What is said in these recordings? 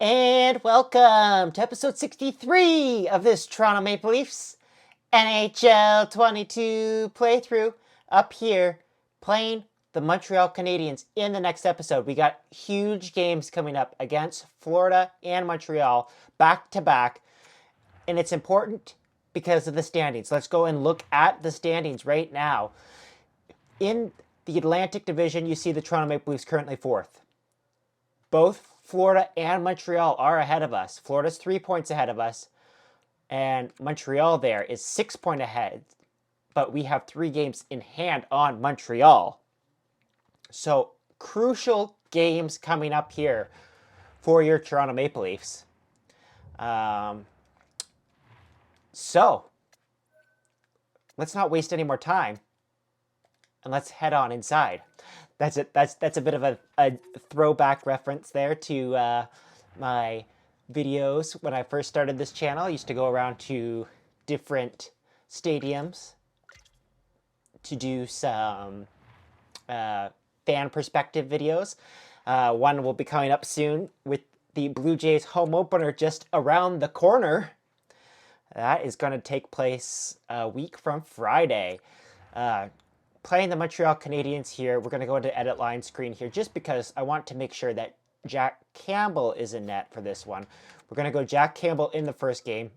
And welcome to episode 63 of this Toronto Maple Leafs NHL 22 playthrough up here playing the Montreal Canadiens. In the next episode, we got huge games coming up against Florida and Montreal back to back. And it's important because of the standings. Let's go and look at the standings right now. In the Atlantic Division, you see the Toronto Maple Leafs currently fourth. Both Florida and Montreal are ahead of us. Florida's 3 points ahead of us, and Montreal there is 6 points ahead. But we have 3 games in hand on Montreal. So, crucial games coming up here for your Toronto Maple Leafs. So, let's not waste any more time, and let's head on inside. That's it. That's a bit of a throwback reference there to my videos when I first started this channel. I used to go around to different stadiums to do some fan perspective videos. One will be coming up soon with the Blue Jays home opener just around the corner. That is going to take place a week from Friday. Playing the Montreal Canadiens here. We're going to go into edit line screen here just because I want to make sure that Jack Campbell is in net for this one. We're going to go Jack Campbell in the first game,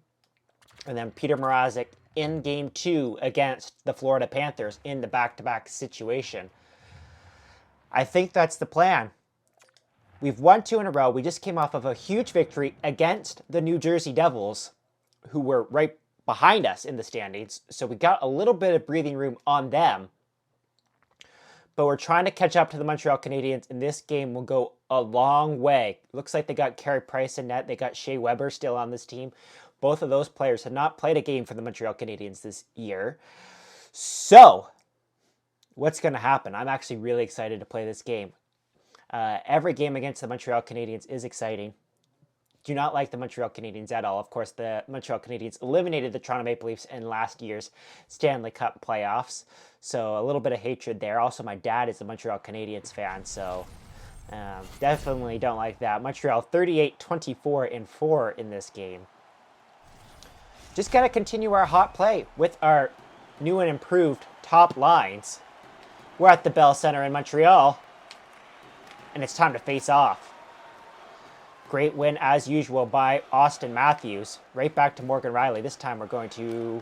and then Peter Mrazek in game 2 against the Florida Panthers in the back-to-back situation. I think that's the plan. We've won 2 in a row. We just came off of a huge victory against the New Jersey Devils, who were right behind us in the standings. So we got a little bit of breathing room on them. But we're trying to catch up to the Montreal Canadiens, and this game will go a long way. Looks like they got Carey Price in net. They got Shea Weber still on this team. Both of those players have not played a game for the Montreal Canadiens this year. So, what's going to happen? I'm actually really excited to play this game. Every game against the Montreal Canadiens is exciting. Do not like the Montreal Canadiens at all. Of course, the Montreal Canadiens eliminated the Toronto Maple Leafs in last year's Stanley Cup playoffs. So a little bit of hatred there. Also, my dad is a Montreal Canadiens fan, so definitely don't like that. Montreal 38-24-4 in this game. Just got to continue our hot play with our new and improved top lines. We're at the Bell Center in Montreal, and it's time to face off. Great win, as usual, by Austin Matthews. Right back to Morgan Riley. This time we're going to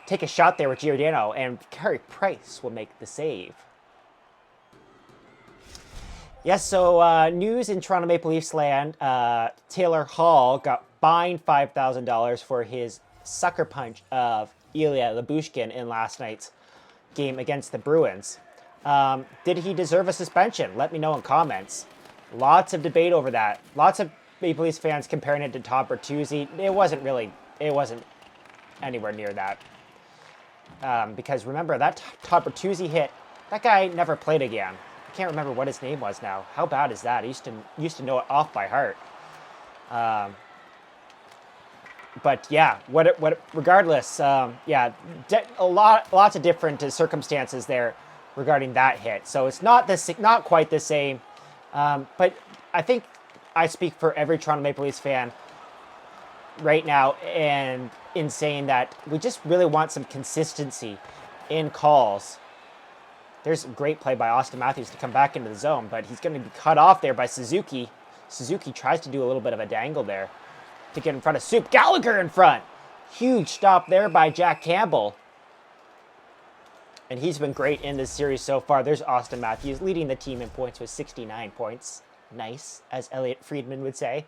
take a shot there with Giordano, and Carey Price will make the save. Yes, so news in Toronto Maple Leafs land. Taylor Hall got fined $5,000 for his sucker punch of Ilya Lyubushkin in last night's game against the Bruins. Did he deserve a suspension? Let me know in comments. Lots of debate over that. Lots of Maple Leafs fans comparing it to Todd Bertuzzi. It wasn't anywhere near that. Because remember, that Todd Bertuzzi hit, that guy never played again. I can't remember what his name was now. How bad is that? I used to know it off by heart. But yeah, regardless, lots of different circumstances there regarding that hit. So it's not quite the same. But I think I speak for every Toronto Maple Leafs fan right now and in saying that we just really want some consistency in calls. There's a great play by Austin Matthews to come back into the zone, but he's going to be cut off there by Suzuki. Suzuki tries to do a little bit of a dangle there to get in front of Soup. Gallagher in front. Huge stop there by Jack Campbell. And he's been great in this series so far. There's Austin Matthews leading the team in points with 69 points. Nice, as Elliot Friedman would say.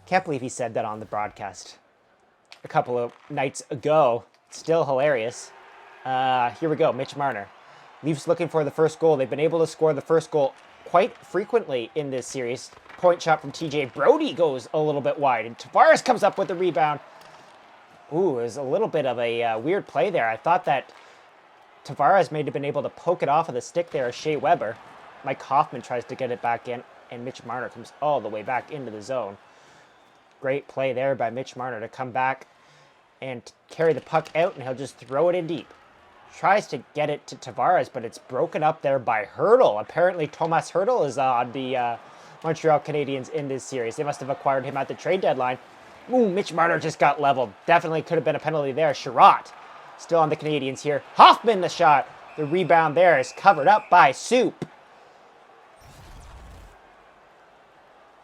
Can't believe he said that on the broadcast a couple of nights ago. Still hilarious. Here we go, Mitch Marner. Leafs looking for the first goal. They've been able to score the first goal quite frequently in this series. Point shot from TJ Brodie goes a little bit wide, and Tavares comes up with the rebound. Ooh, it was a little bit of a weird play there. I thought that Tavares may have been able to poke it off of the stick there as Shea Weber. Mike Hoffman tries to get it back in, and Mitch Marner comes all the way back into the zone. Great play there by Mitch Marner to come back and carry the puck out, and he'll just throw it in deep. Tries to get it to Tavares, but it's broken up there by Hurdle. Apparently, Tomas Hurdle is on the Montreal Canadiens in this series. They must have acquired him at the trade deadline. Ooh, Mitch Marner just got leveled. Definitely could have been a penalty there. Sherratt still on the Canadiens here. Hoffman the shot. The rebound there is covered up by Soup.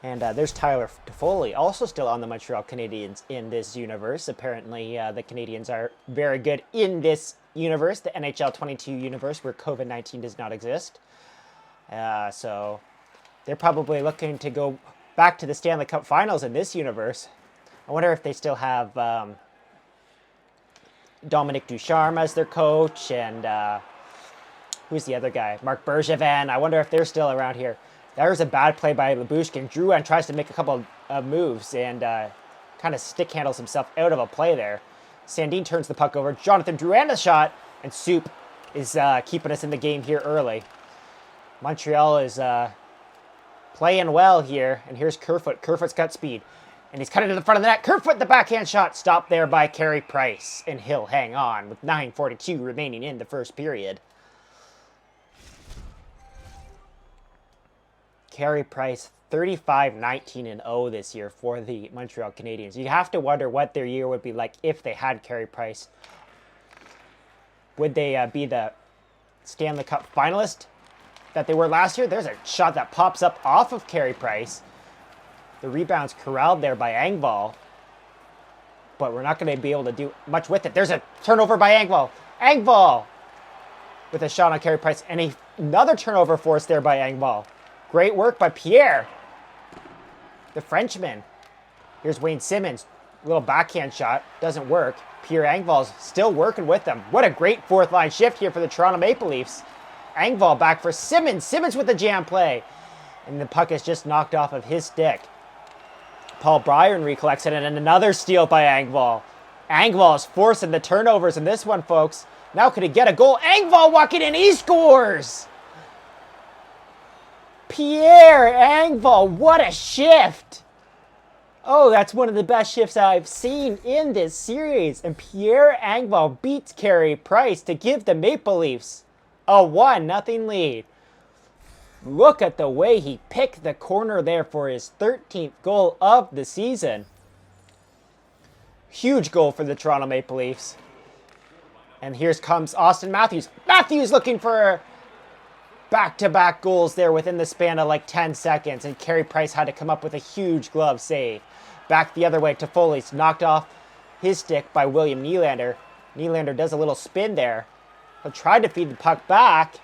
And there's Tyler Toffoli, also still on the Montreal Canadiens in this universe. Apparently, the Canadiens are very good in this universe, the NHL 22 universe, where COVID-19 does not exist. So they're probably looking to go back to the Stanley Cup Finals in this universe. I wonder if they still have Dominic Ducharme as their coach, and who's the other guy? Marc Bergevin. I wonder if they're still around here. There's a bad play by Lyubushkin. Drouin tries to make a couple of moves and kind of stick handles himself out of a play there. Sandin turns the puck over. Jonathan Drouin a shot, and Soup is keeping us in the game here early. Montreal is playing well here, and here's Kerfoot. Kerfoot's got speed, and he's cutting to the front of the net. Kerfoot, the backhand shot, stopped there by Carey Price, and he'll hang on with 9:42 remaining in the first period. Carey Price, 35-19-0 this year for the Montreal Canadiens. You have to wonder what their year would be like if they had Carey Price. Would they be the Stanley Cup finalist that they were last year? There's a shot that pops up off of Carey Price. The rebound's corralled there by Engvall, but we're not going to be able to do much with it. There's a turnover by Engvall. Engvall with a shot on Carey Price, and another turnover forced there by Engvall. Great work by Pierre, the Frenchman. Here's Wayne Simmons. A little backhand shot. Doesn't work. Pierre Engvall's still working with them. What a great fourth line shift here for the Toronto Maple Leafs. Engvall back for Simmons. Simmons with the jam play. And the puck is just knocked off of his stick. Paul Byron recollects it, and another steal by Engvall. Engvall is forcing the turnovers in this one, folks. Now could he get a goal? Engvall walking in. He scores! Pierre Engvall, what a shift! Oh, that's one of the best shifts I've seen in this series. And Pierre Engvall beats Carey Price to give the Maple Leafs a 1-0 lead. Look at the way he picked the corner there for his 13th goal of the season. Huge goal for the Toronto Maple Leafs. And here comes Austin Matthews. Matthews looking for back-to-back goals there within the span of like 10 seconds, and Carey Price had to come up with a huge glove save. Back the other way, Toffoli's knocked off his stick by William Nylander. Nylander does a little spin there. He'll try to feed the puck back.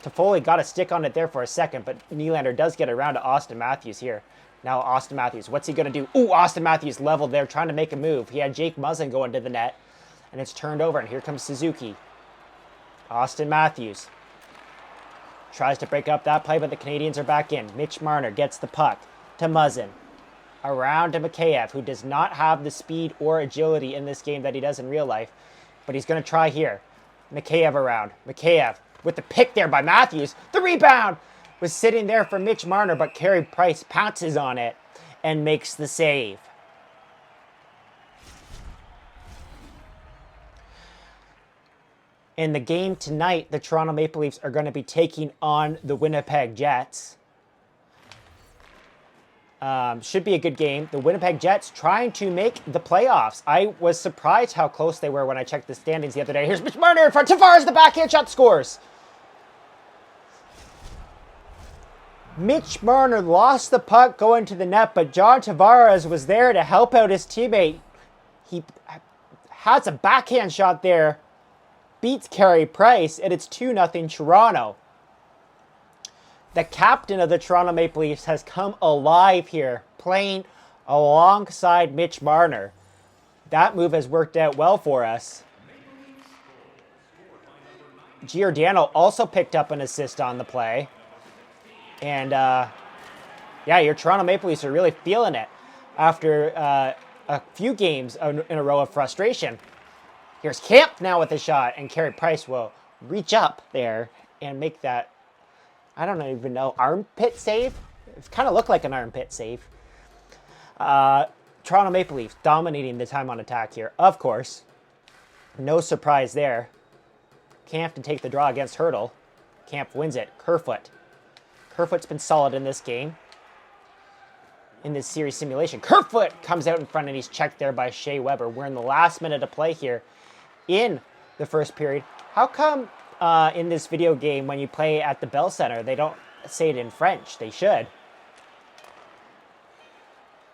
Toffoli got a stick on it there for a second, but Nylander does get around to Austin Matthews here. Now Austin Matthews, what's he going to do? Ooh, Austin Matthews leveled there, trying to make a move. He had Jake Muzzin going to the net, and it's turned over, and here comes Suzuki. Austin Matthews tries to break up that play, but the Canadiens are back in. Mitch Marner gets the puck to Muzzin. Around to Mikheyev, who does not have the speed or agility in this game that he does in real life. But he's going to try here. Mikheyev around. Mikheyev with the pick there by Matthews. The rebound was sitting there for Mitch Marner, but Carey Price pounces on it and makes the save. In the game tonight, the Toronto Maple Leafs are going to be taking on the Winnipeg Jets. Should be a good game. The Winnipeg Jets trying to make the playoffs. I was surprised how close they were when I checked the standings the other day. Here's Mitch Marner in front. Tavares, the backhand shot, scores. Mitch Marner lost the puck going to the net, but John Tavares was there to help out his teammate. He has a backhand shot there. Beats Carey Price, and it's 2-0 Toronto. The captain of the Toronto Maple Leafs has come alive here, playing alongside Mitch Marner. That move has worked out well for us. Giordano also picked up an assist on the play. And, yeah, your Toronto Maple Leafs are really feeling it after a few games in a row of frustration. Here's Camp now with a shot, and Carey Price will reach up there and make that, I don't even know, armpit save? It kind of looked like an armpit save. Toronto Maple Leafs dominating the time on attack here, of course. No surprise there. Camp to take the draw against Hurdle. Camp wins it. Kerfoot. Kerfoot's been solid in this game. in this series simulation. Kerfoot comes out in front and he's checked there by Shea Weber. We're in the last minute of play here in the first period. How come in this video game when you play at the Bell Center they don't say it in French? They should.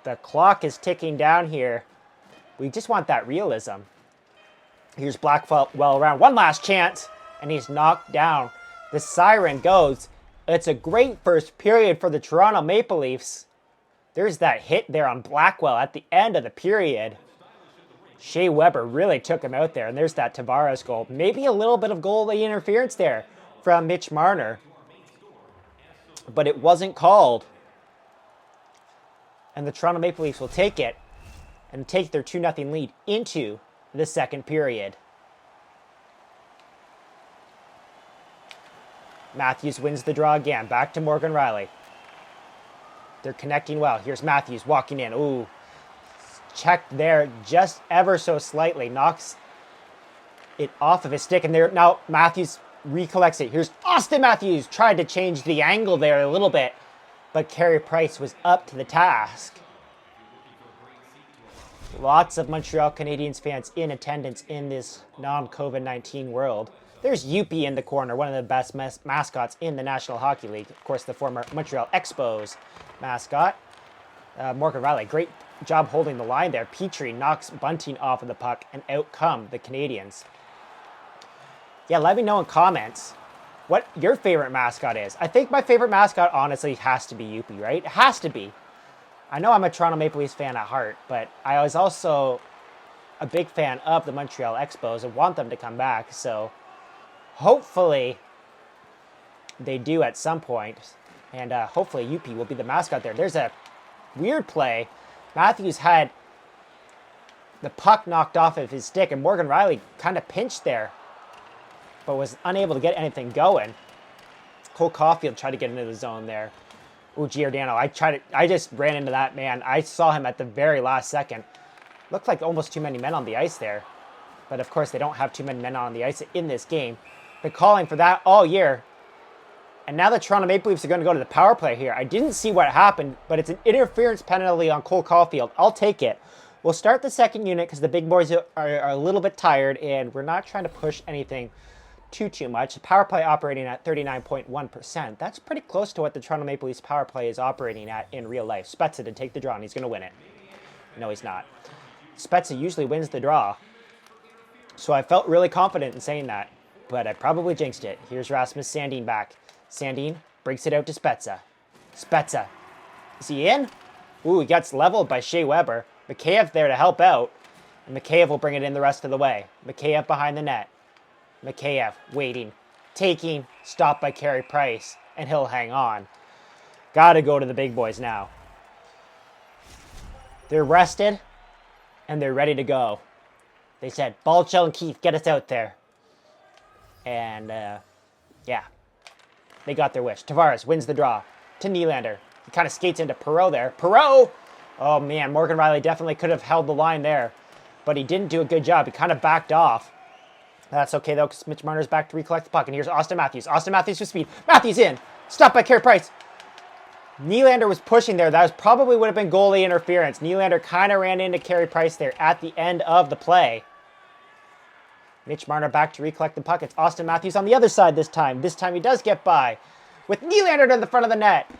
The clock is ticking down here. We just want that realism. Here's Blackwell around. One last chance. And he's knocked down. The siren goes. It's a great first period for the Toronto Maple Leafs. There's that hit there on Blackwell at the end of the period. Shea Weber really took him out there. And there's that Tavares goal. Maybe a little bit of goalie interference there from Mitch Marner. But it wasn't called. And the Toronto Maple Leafs will take it and take their 2-0 lead into the second period. Matthews wins the draw again. Back to Morgan Rielly. They're connecting well. Here's Matthews walking in. Ooh. Checked there just ever so slightly. Knocks it off of his stick. And there now Matthews recollects it. Here's Austin Matthews. Tried to change the angle there a little bit. But Carey Price was up to the task. Lots of Montreal Canadiens fans in attendance in this non-COVID-19 world. There's Youppi in the corner, one of the best mascots in the National Hockey League. Of course, the former Montreal Expos mascot. Morgan Rielly, great job holding the line there. Petrie knocks Bunting off of the puck, and out come the Canadiens. Yeah, let me know in comments what your favorite mascot is. I think my favorite mascot, honestly, has to be Youppi, right? It has to be. I know I'm a Toronto Maple Leafs fan at heart, but I was also a big fan of the Montreal Expos and want them to come back, so hopefully they do at some point, and hopefully Youppi will be the mascot there. There's a weird play. Matthews had the puck knocked off of his stick, and Morgan Rielly kind of pinched there, but was unable to get anything going. Cole Caulfield tried to get into the zone there. Ooh, Giordano, I just ran into that man. I saw him at the very last second. Looked like almost too many men on the ice there. But of course, they don't have too many men on the ice in this game. Been calling for that all year. And now the Toronto Maple Leafs are going to go to the power play here. I didn't see what happened, but it's an interference penalty on Cole Caulfield. I'll take it. We'll start the second unit because the big boys are a little bit tired, and we're not trying to push anything too much. The power play operating at 39.1%. That's pretty close to what the Toronto Maple Leafs power play is operating at in real life. Spezza to take the draw, and he's going to win it. No, he's not. Spezza usually wins the draw. So I felt really confident in saying that, but I probably jinxed it. Here's Rasmus Sandin back. Sandin breaks it out to Spezza. Spezza. Is he in? Ooh, he gets leveled by Shea Weber. Mikheyev there to help out, and Mikheyev will bring it in the rest of the way. Mikheyev behind the net. Mikheyev waiting, taking, stopped by Carey Price, and he'll hang on. Gotta go to the big boys now. They're rested, and they're ready to go. They said, Ballchell and Keith, get us out there. And, yeah, they got their wish. Tavares wins the draw to Nylander. He kind of skates into Perreault there. Perreault! Oh, man, Morgan Rielly definitely could have held the line there, but he didn't do a good job. He kind of backed off. That's okay, though, because Mitch Marner's back to recollect the puck. And here's Austin Matthews. Austin Matthews with speed. Matthews in. Stopped by Carey Price. Nylander was pushing there. That probably would have been goalie interference. Nylander kind of ran into Carey Price there at the end of the play. Mitch Marner back to recollect the puck. It's Austin Matthews on the other side this time. This time he does get by with Nylander to the front of the net.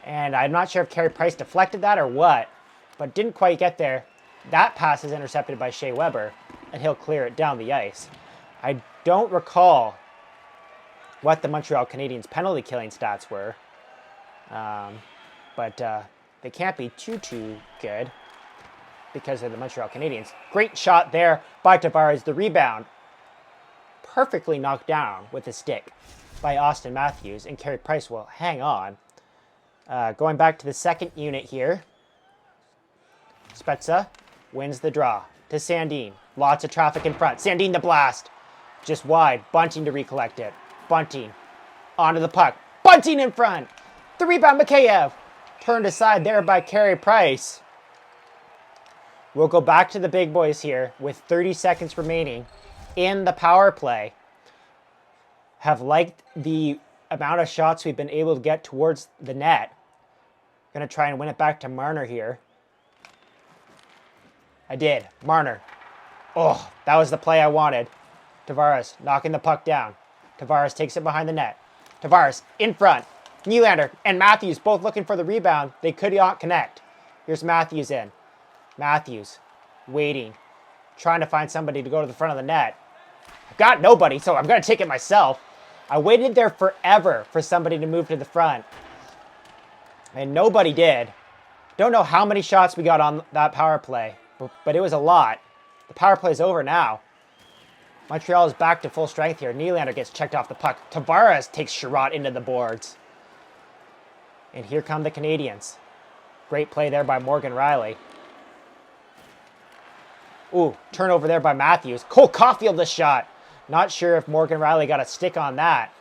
And I'm not sure if Carey Price deflected that or what, but didn't quite get there. That pass is intercepted by Shea Weber, and he'll clear it down the ice. I don't recall what the Montreal Canadiens penalty killing stats were, but they can't be too good because of the Montreal Canadiens. Great shot there by Tavares. The rebound perfectly knocked down with a stick by Austin Matthews, and Carey Price will hang on. Going back to the second unit here, Spezza wins the draw to Sandin. Lots of traffic in front. Sandin the blast. Just wide. Bunting to recollect it. Bunting onto the puck. Bunting in front. The rebound, Mikheyev. Turned aside there by Carey Price. We'll go back to the big boys here with 30 seconds remaining in the power play. Have liked the amount of shots we've been able to get towards the net. Going to try and win it back to Marner here. I did. Marner. Oh, that was the play I wanted. Tavares knocking the puck down. Tavares takes it behind the net. Tavares in front. Nylander and Matthews both looking for the rebound. They could not connect. Here's Matthews in. Matthews waiting. Trying to find somebody to go to the front of the net. I've got nobody, so I'm going to take it myself. I waited there forever for somebody to move to the front. And nobody did. Don't know how many shots we got on that power play, but it was a lot. The power play is over now. Montreal is back to full strength here. Nylander gets checked off the puck. Tavares takes Sherratt into the boards. And here come the Canadians. Great play there by Morgan Rielly. Ooh, turnover there by Matthews. Cole Caulfield the shot. Not sure if Morgan Rielly got a stick on that.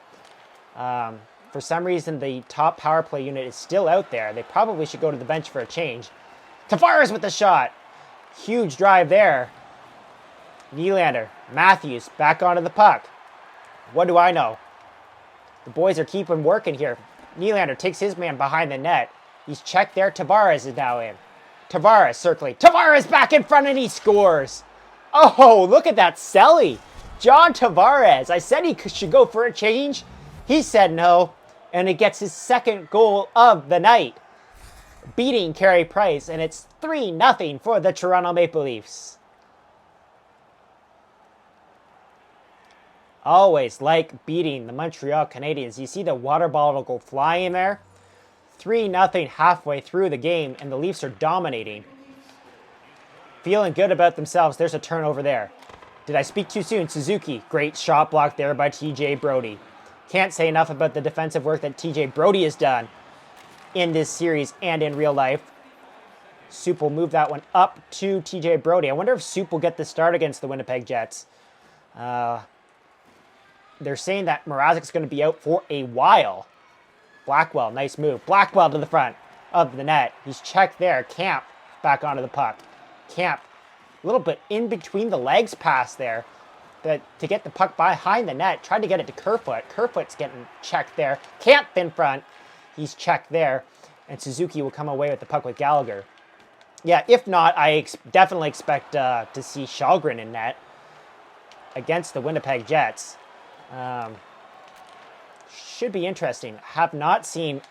For some reason, the top power play unit is still out there. They probably should go to the bench for a change. Tavares with the shot. Huge drive there. Nylander, Matthews, back onto the puck. What do I know? The boys are keeping working here. Nylander takes his man behind the net. He's checked there. Tavares is now in. Tavares circling. Tavares back in front and he scores. Oh, look at that celly. John Tavares. I said he should go for a change. He said no. And he gets his second goal of the night. Beating Carey Price. And it's 3-0 for the Toronto Maple Leafs. Always like beating the Montreal Canadiens. You see the water bottle go flying there? 3-0 halfway through the game, and the Leafs are dominating. Feeling good about themselves. There's a turnover there. Did I speak too soon? Suzuki. Great shot block there by TJ Brodie. Can't say enough about the defensive work that TJ Brodie has done in this series and in real life. Soup will move that one up to TJ Brodie. I wonder if Soup will get the start against the Winnipeg Jets. They're saying that Mrazek's going to be out for a while. Blackwell, nice move. Blackwell to the front of the net. He's checked there. Camp back onto the puck. Camp, a little bit in between the legs pass there to get the puck behind the net. Tried to get it to Kerfoot. Kerfoot's getting checked there. Camp in front. He's checked there. And Suzuki will come away with the puck with Gallagher. Yeah, if not, I definitely expect to see Shalgren in net against the Winnipeg Jets. Should be interesting. Have not seen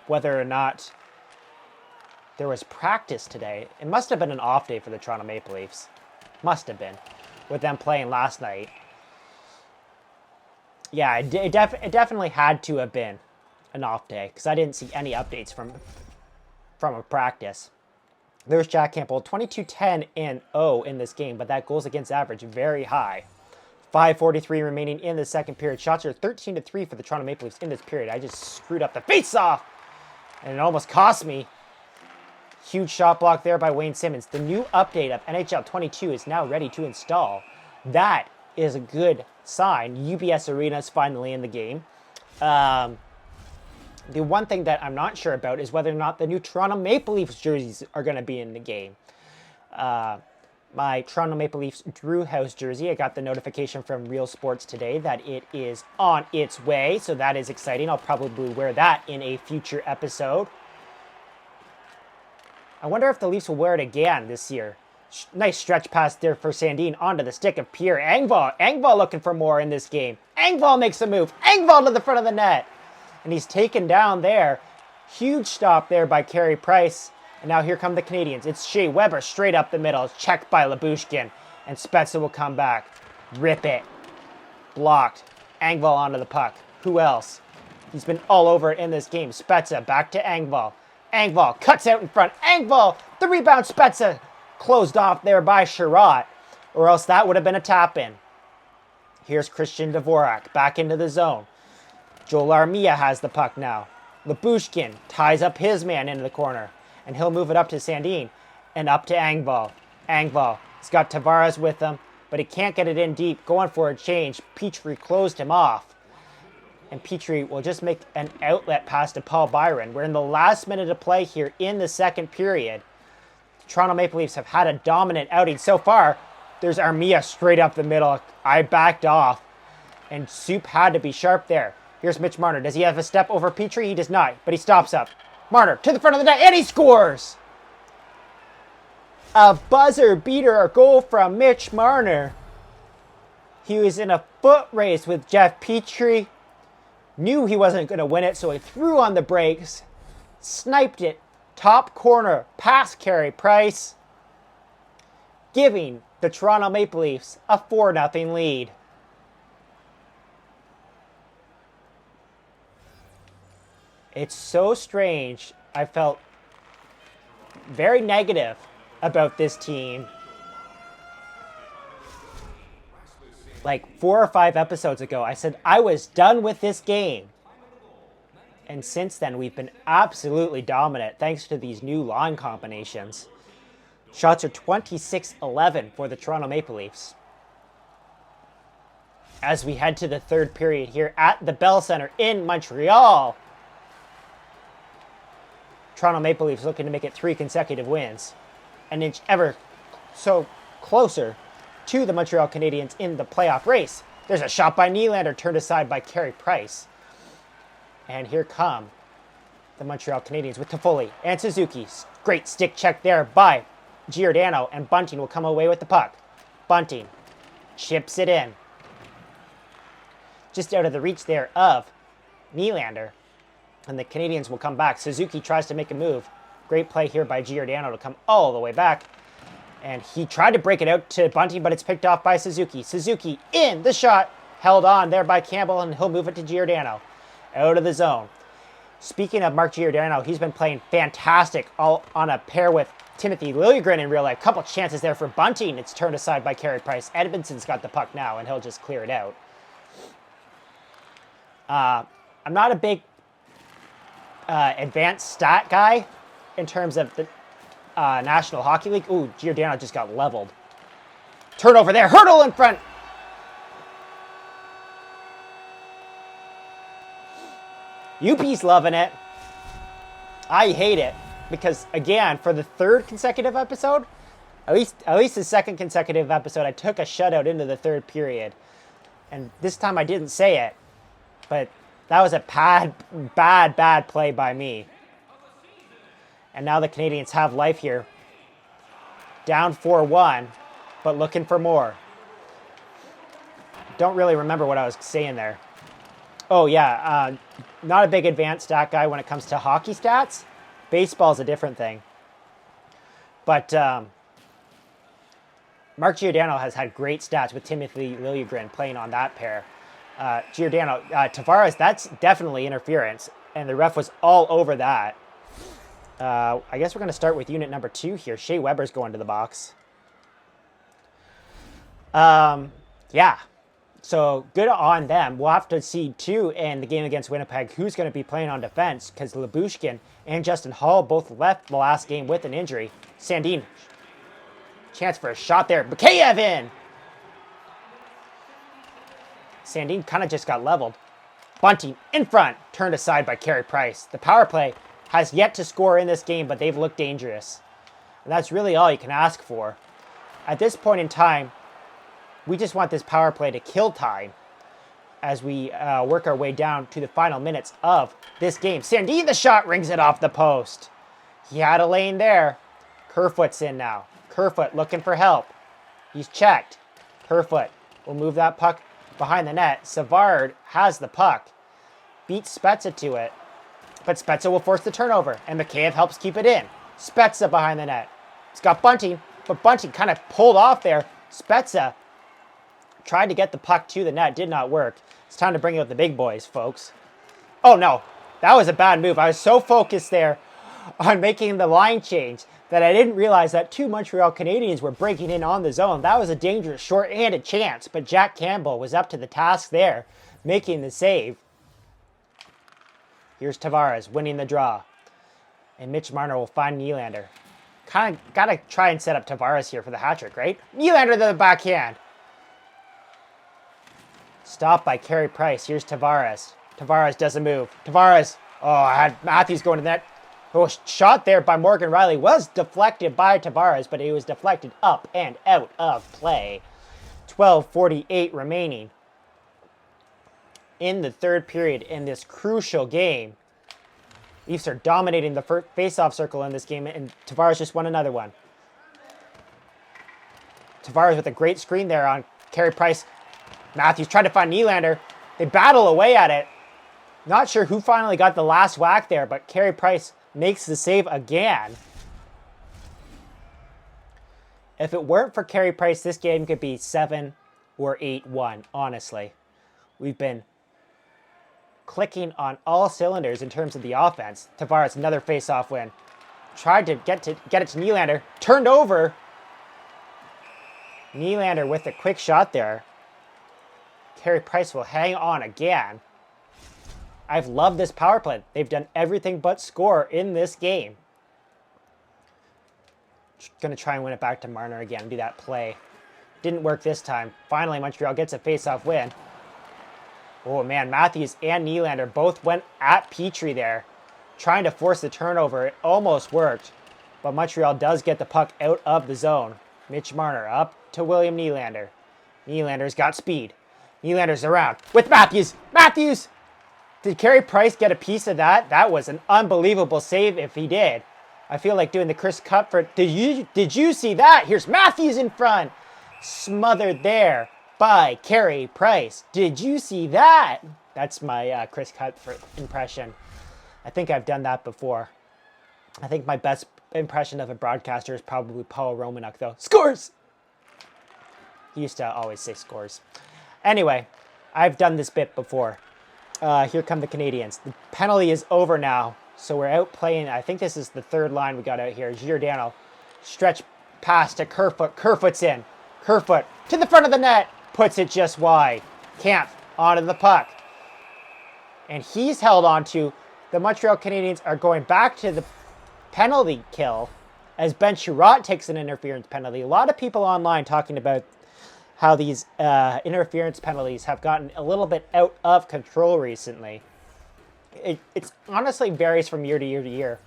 whether or not there was practice today. It must have been an off day for the Toronto Maple Leafs. Must have been, with them playing last night. Yeah, it definitely had to have been an off day, because I didn't see any updates from a practice. There's Jack Campbell, 22-10-0 in this game, but that goals against average very high. 5:43 remaining in the second period. Shots are 13-3 for the Toronto Maple Leafs in this period. I just screwed up the face-off, and it almost cost me. Huge shot block there by Wayne Simmons. The new update of NHL 22 is now ready to install. That is a good sign. UBS Arena is finally in the game. The one thing that I'm not sure about is whether or not the new Toronto Maple Leafs jerseys are going to be in the game. My Toronto Maple Leafs Drew House jersey, I got the notification from Real Sports today that it is on its way, so that is exciting. I'll probably wear that in a future episode. I wonder if the Leafs will wear it again this year. Nice stretch pass there for Sandin onto the stick of Pierre Engvall. Engvall looking for more in this game. Engvall makes a move. Engvall to the front of the net. And he's taken down there. Huge stop there by Carey Price. And now here come the Canadians. It's Shea Weber straight up the middle. It's checked by Lyubushkin. And Spezza will come back. Rip it. Blocked. Engvall onto the puck. Who else? He's been all over it in this game. Spezza back to Engvall. Engvall cuts out in front. Engvall, the rebound. Spezza closed off there by Sherratt. Or else that would have been a tap-in. Here's Christian Dvorak back into the zone. Joel Armia has the puck now. Lyubushkin ties up his man into the corner. And he'll move it up to Sandin. And up to Engvall. Engvall. He's got Tavares with him. But he can't get it in deep. Going for a change. Petrie closed him off. And Petrie will just make an outlet pass to Paul Byron. We're in the last minute of play here in the second period. The Toronto Maple Leafs have had a dominant outing so far. There's Armia straight up the middle. I backed off. And Soup had to be sharp there. Here's Mitch Marner. Does he have a step over Petrie? He does not. But he stops up. Marner to the front of the net, and he scores! A buzzer beater goal from Mitch Marner. He was in a foot race with Jeff Petrie. Knew he wasn't going to win it, so he threw on the brakes. Sniped it. Top corner past Carey Price. Giving the Toronto Maple Leafs a 4-0 lead. It's so strange. I felt very negative about this team. Like 4 or 5 episodes ago, I said I was done with this game. And since then, we've been absolutely dominant thanks to these new line combinations. Shots are 26-11 for the Toronto Maple Leafs. As we head to the third period here at the Bell Centre in Montreal. Toronto Maple Leafs looking to make it 3 consecutive wins. An inch ever so closer to the Montreal Canadiens in the playoff race. There's a shot by Nylander turned aside by Carey Price. And here come the Montreal Canadiens with Toffoli and Suzuki. Great stick check there by Giordano, and Bunting will come away with the puck. Bunting chips it in. Just out of the reach there of Nylander. And the Canadiens will come back. Suzuki tries to make a move. Great play here by Giordano to come all the way back. And he tried to break it out to Bunting, but it's picked off by Suzuki. Suzuki in the shot. Held on there by Campbell, and he'll move it to Giordano. Out of the zone. Speaking of Mark Giordano, he's been playing fantastic all on a pair with Timothy Liljegren in real life. Couple chances there for Bunting. It's turned aside by Carey Price. Edmondson's got the puck now, and he'll just clear it out. I'm not a big advanced stat guy in terms of the National Hockey League. Ooh, Giordano just got leveled. Turnover there. Hurdle in front. UP's loving it. I hate it because, again, for the 3rd consecutive episode, at least the 2nd consecutive episode, I took a shutout into the 3rd period. And this time I didn't say it, but that was a bad play by me. And now the Canadiens have life here. Down 4-1, but looking for more. Don't really remember what I was saying there. Oh, yeah. Not a big advanced stat guy when it comes to hockey stats. Baseball's a different thing. But Mark Giordano has had great stats with Timothy Liljegren playing on that pair. Tavares, that's definitely interference. And the ref was all over that. I guess we're going to start with unit number 2 here. Shea Weber's going to the box. Yeah. So good on them. We'll have to see, too, in the game against Winnipeg, who's going to be playing on defense, because Lyubushkin and Justin Hall both left the last game with an injury. Sandin, chance for a shot there. Mikheyev in! Sandin kind of just got leveled. Bunting in front, turned aside by Carey Price. The power play has yet to score in this game, but they've looked dangerous. And that's really all you can ask for. At this point in time, we just want this power play to kill time as we work our way down to the final minutes of this game. Sandin, the shot, rings it off the post. He had a lane there. Kerfoot's in now. Kerfoot looking for help. He's checked. Kerfoot will move that puck behind the net. Savard has the puck. Beats Spezza to it. But Spezza will force the turnover, and Mikheyev helps keep it in. Spezza behind the net. He's got Bunting, but Bunting kind of pulled off there. Spezza tried to get the puck to the net, did not work. It's time to bring out the big boys, folks. Oh, no. That was a bad move. I was so focused there on making the line change that I didn't realize that 2 Montreal Canadiens were breaking in on the zone. That was a dangerous short-handed chance, but Jack Campbell was up to the task there, making the save. Here's Tavares winning the draw. And Mitch Marner will find Nylander. Kind of got to try and set up Tavares here for the hat trick, right? Nylander to the backhand. Stopped by Carey Price. Here's Tavares. Tavares doesn't move. Tavares. Oh, I had Matthews going to the net. Oh, shot there by Morgan Riley was deflected by Tavares, but it was deflected up and out of play. 12:48 remaining in the 3rd period in this crucial game. Leafs are dominating the face-off circle in this game, and Tavares just won another one. Tavares with a great screen there on Carey Price. Matthews trying to find Nylander. They battle away at it. Not sure who finally got the last whack there, but Carey Price makes the save again. If it weren't for Carey Price, this game could be 7 or 8-1, honestly. We've been clicking on all cylinders in terms of the offense. Tavares, another face-off win. Tried to get it to Nylander. Turned over. Nylander with a quick shot there. Carey Price will hang on again. I've loved this power play. They've done everything but score in this game. Going to try and win it back to Marner again. Do that play. Didn't work this time. Finally, Montreal gets a face-off win. Oh, man. Matthews and Nylander both went at Petrie there, trying to force the turnover. It almost worked, but Montreal does get the puck out of the zone. Mitch Marner up to William Nylander. Nylander's got speed. Nylander's around with Matthews. Matthews! Did Carey Price get a piece of that? That was an unbelievable save if he did. I feel like doing the Chris Cuthbert. Did you see that? Here's Matthews in front. Smothered there by Carey Price. Did you see that? That's my Chris Cuthbert impression. I think I've done that before. I think my best impression of a broadcaster is probably Paul Romanuk, though. Scores! He used to always say scores. Anyway, I've done this bit before. Here come the Canadians. The penalty is over now, so we're out playing. I think this is the third line we got out here. Giordano, stretch pass to Kerfoot. Kerfoot's in. Kerfoot to the front of the net. Puts it just wide. Kampf onto the puck. And he's held on to. The Montreal Canadiens are going back to the penalty kill as Ben Sherratt takes an interference penalty. A lot of people online talking about how these interference penalties have gotten a little bit out of control recently. It's honestly varies from year to year to year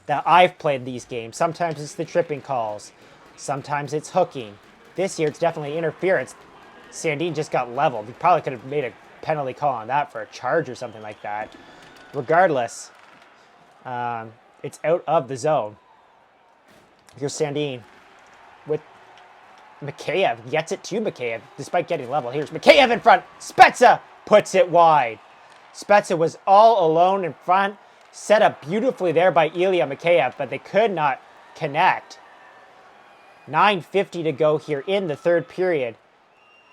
that I've played these games. Sometimes it's the tripping calls. Sometimes it's hooking. This year it's definitely interference. Sandin just got leveled. He probably could have made a penalty call on that for a charge or something like that. Regardless, it's out of the zone. Here's Sandin with Mikheyev. Gets it to Mikheyev despite getting leveled. Here's Mikheyev in front. Spezza puts it wide. Spezza was all alone in front. Set up beautifully there by Ilya Mikheyev, but they could not connect. 9:50 to go here in the third period.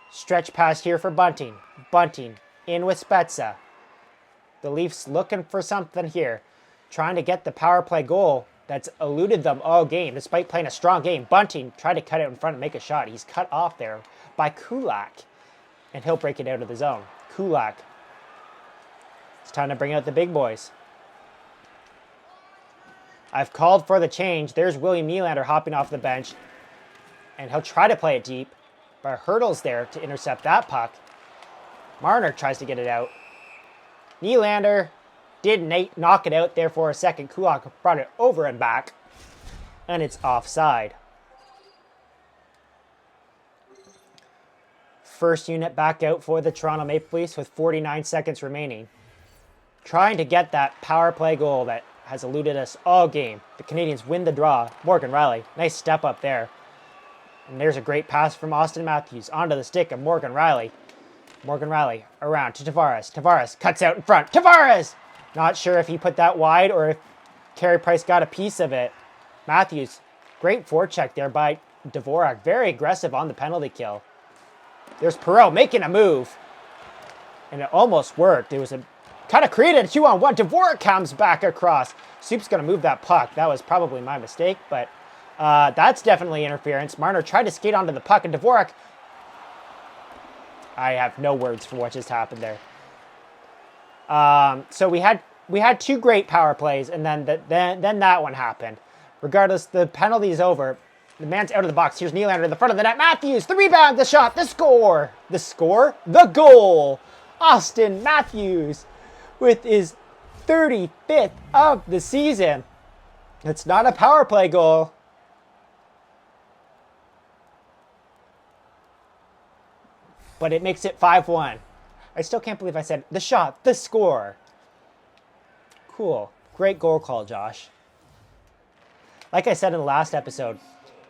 Stretch pass here for Bunting. Bunting in with Spezza. The Leafs looking for something here. Trying to get the power play goal that's eluded them all game, despite playing a strong game. Bunting tried to cut out in front and make a shot. He's cut off there by Kulak, and he'll break it out of the zone. Kulak. It's time to bring out the big boys. I've called for the change. There's William Nylander hopping off the bench, and he'll try to play it deep, but Hurdle's there to intercept that puck. Marner tries to get it out. Nylander did knock it out there for a second. Kulak brought it over and back, and it's offside. First unit back out for the Toronto Maple Leafs with 49 seconds remaining. Trying to get that power play goal that has eluded us all game. The Canadiens win the draw. Morgan Rielly, nice step up there. And there's a great pass from Austin Matthews onto the stick of Morgan Rielly. Morgan Rielly around to Tavares. Tavares cuts out in front. Tavares! Not sure if he put that wide or if Carey Price got a piece of it. Matthews, great forecheck there by Dvorak. Very aggressive on the penalty kill. There's Perreault making a move. And it almost worked. It was a kind of created a 2-on-1. Dvorak comes back across. Soup's going to move that puck. That was probably my mistake, but that's definitely interference. Marner tried to skate onto the puck, and Dvorak... I have no words for what just happened there. So we had two great power plays, and then that one happened. Regardless, the penalty is over. The man's out of the box. Here's Nylander in the front of the net. Matthews, the rebound, the shot, the score. The score? The goal. Austin Matthews with his 35th of the season. It's not a power play goal. But it makes it 5-1. I still can't believe I said the shot, the score. Cool. Great goal call, Josh. Like I said in the last episode,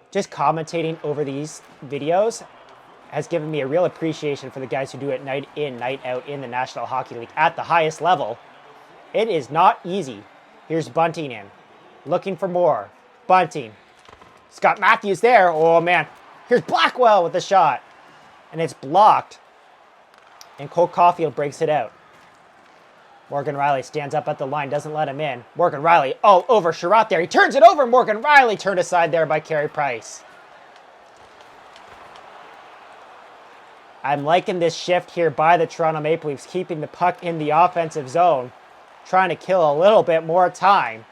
just commentating over these videos has given me a real appreciation for the guys who do it night in, night out in the National Hockey League at the highest level. It is not easy. Here's Bunting in. Looking for more. Bunting. Scott Matthews there. Oh, man. Here's Blackwell with the shot. And it's blocked. And Cole Caulfield breaks it out. Morgan Rielly stands up at the line, doesn't let him in. Morgan Rielly all over Sherratt there. He turns it over. Morgan Rielly turned aside there by Carey Price. I'm liking this shift here by the Toronto Maple Leafs, keeping the puck in the offensive zone, trying to kill a little bit more time.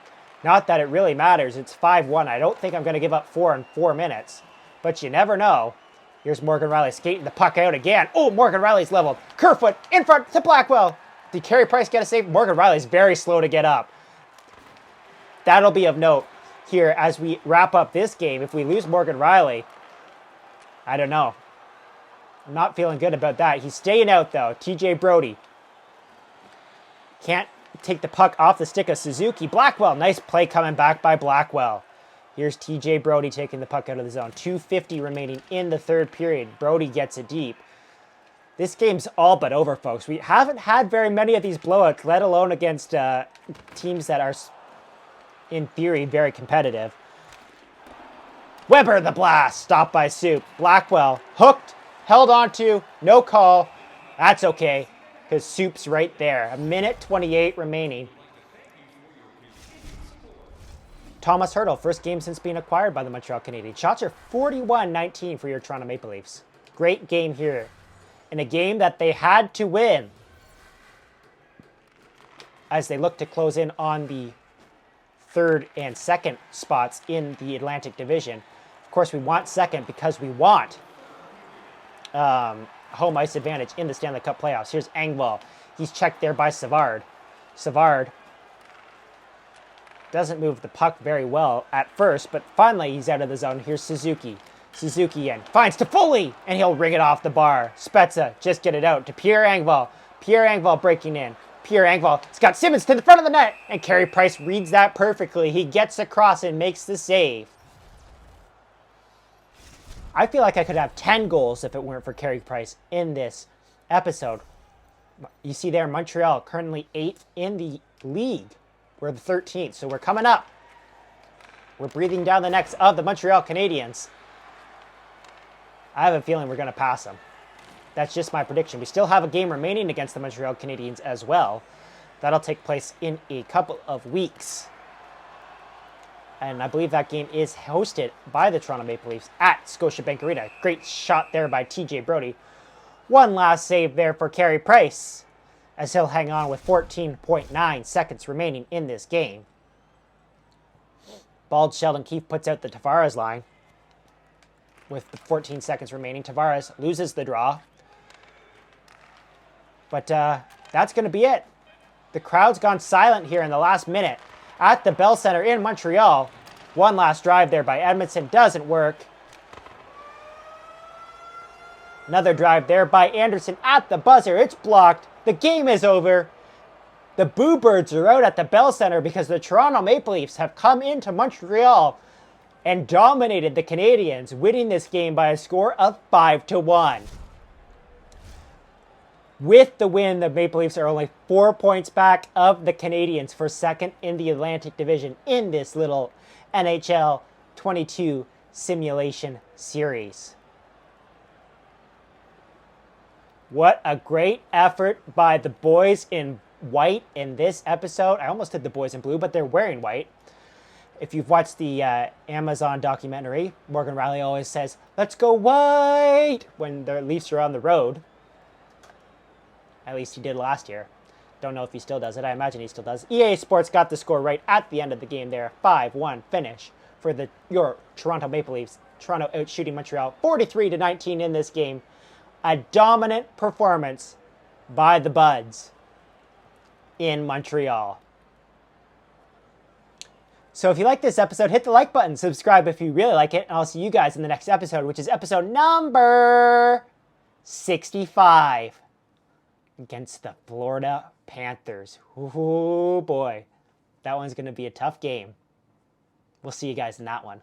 Not that it really matters. It's 5-1. I don't think I'm going to give up 4 in 4 minutes, but you never know. Here's Morgan Rielly skating the puck out again. Oh, Morgan Rielly's leveled. Kerfoot in front to Blackwell. Did Carey Price get a save? Morgan Rielly's very slow to get up. That'll be of note here as we wrap up this game. If we lose Morgan Rielly, I don't know. I'm not feeling good about that. He's staying out, though. TJ Brodie can't take the puck off the stick of Suzuki. Blackwell, nice play coming back by Blackwell. Here's TJ Brodie taking the puck out of the zone. 2:50 remaining in the third period. Brodie gets it deep. This game's all but over, folks. We haven't had very many of these blowouts, let alone against teams that are, in theory, very competitive. Weber the blast, stopped by Soup. Blackwell, hooked, held onto, no call. That's okay, because Soup's right there. 1:28 remaining. Thomas Hertl, first game since being acquired by the Montreal Canadiens. Shots are 41-19 for your Toronto Maple Leafs. Great game here. In a game that they had to win as they look to close in on the third and second spots in the Atlantic Division. Of course, we want second because we want home ice advantage in the Stanley Cup playoffs. Here's Engvall. He's checked there by Savard. Savard doesn't move the puck very well at first, but finally he's out of the zone. Here's Suzuki. Suzuki in. Finds Toffoli, and he'll ring it off the bar. Spezza just get it out to Pierre Engvall. Pierre Engvall breaking in. Pierre Engvall. Scott Simmons to the front of the net, and Carey Price reads that perfectly. He gets across and makes the save. I feel like I could have 10 goals if it weren't for Carey Price in this episode. You see there, Montreal currently 8th in the league. We're the 13th, so we're coming up. We're breathing down the necks of the Montreal Canadiens. I have a feeling we're going to pass them. That's just my prediction. We still have a game remaining against the Montreal Canadiens as well. That'll take place in a couple of weeks. And I believe that game is hosted by the Toronto Maple Leafs at Scotiabank Arena. Great shot there by TJ Brodie. One last save there for Carey Price, as he'll hang on with 14.9 seconds remaining in this game. Bald Sheldon Keefe puts out the Tavares line. With the 14 seconds remaining, Tavares loses the draw. But that's going to be it. The crowd's gone silent here in the last minute at the Bell Center in Montreal. One last drive there by Edmondson doesn't work. Another drive there by Anderson at the buzzer. It's blocked. The game is over. The Boo Birds are out at the Bell Center because the Toronto Maple Leafs have come into Montreal and dominated the Canadiens, winning this game by a score of 5-1. With the win, the Maple Leafs are only 4 points back of the Canadiens for second in the Atlantic Division in this little NHL 22 simulation series. What a great effort by the boys in white in this episode. I almost did the boys in blue, but they're wearing white. If you've watched the Amazon documentary, Morgan Rielly always says, "Let's go white," when the Leafs are on the road. At least he did last year. Don't know if he still does it. I imagine he still does. EA Sports got the score right at the end of the game there. 5-1 finish for your Toronto Maple Leafs. Toronto out shooting Montreal 43-19 in this game. A dominant performance by the Buds in Montreal. So if you like this episode, hit the like button, subscribe if you really like it, and I'll see you guys in the next episode, which is episode number 65 against the Florida Panthers. Oh boy. That one's going to be a tough game. We'll see you guys in that one.